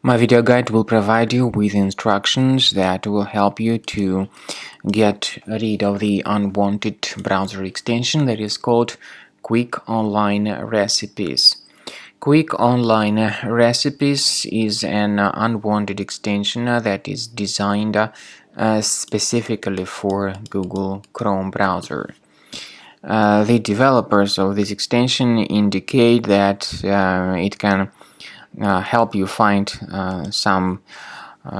My video guide will provide you with instructions that will help you to get rid of the unwanted browser extension that is called Quick Online Recipes. Quick Online Recipes is an unwanted extension that is designed specifically for Google Chrome browser. The developers of this extension indicate that it can help you find some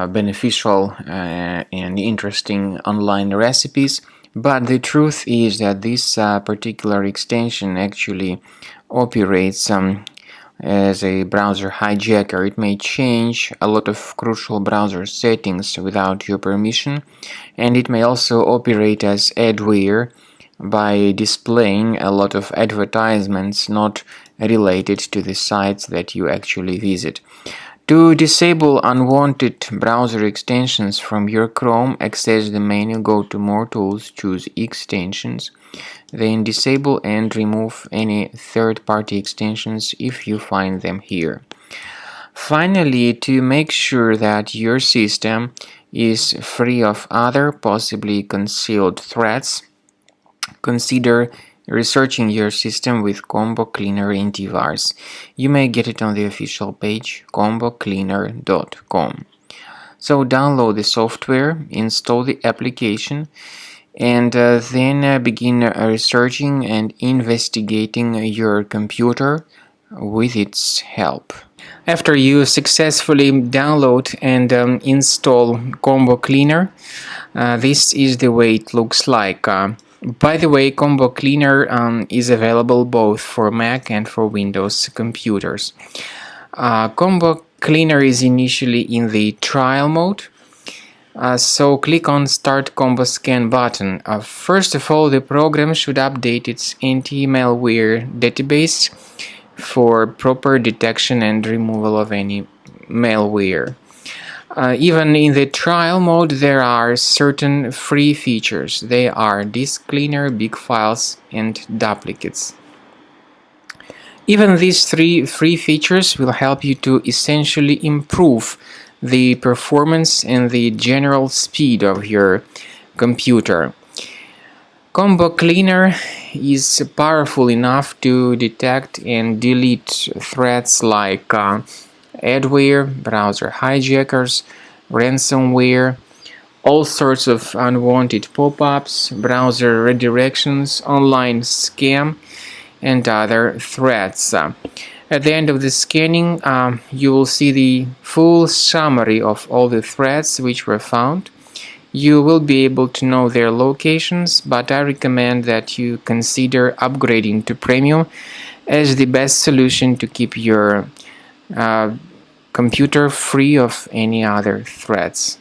beneficial and interesting online recipes, but the truth is that this particular extension actually operates as a browser hijacker. It may change a lot of crucial browser settings without your permission, and it may also operate as adware by displaying a lot of advertisements not related to the sites that you actually visit. To disable unwanted browser extensions from your Chrome, access the menu, go to More Tools, choose Extensions, then disable and remove any third-party extensions if you find them here. Finally, to make sure that your system is free of other possibly concealed threats, consider researching your system with Combo Cleaner Antivirus. You may get it on the official page combocleaner.com. So download the software, install the application, and then begin researching and investigating your computer with its help. After you successfully download and install Combo Cleaner, this is the way it looks like. By the way, Combo Cleaner is available both for Mac and for Windows computers. Combo Cleaner is initially in the trial mode, so click on Start Combo Scan button. First of all, the program should update its anti-malware database for proper detection and removal of any malware. Even in the trial mode, there are certain free features. They are Disk Cleaner, Big Files, and Duplicates. Even these three free features will help you to essentially improve the performance and the general speed of your computer. Combo Cleaner is powerful enough to detect and delete threats like adware, browser hijackers, ransomware, all sorts of unwanted pop-ups, browser redirections, online scam, and other threats. At the end of the scanning, you will see the full summary of all the threats which were found. You will be able to know their locations, but I recommend that you consider upgrading to Premium as the best solution to keep your computer free of any other threats.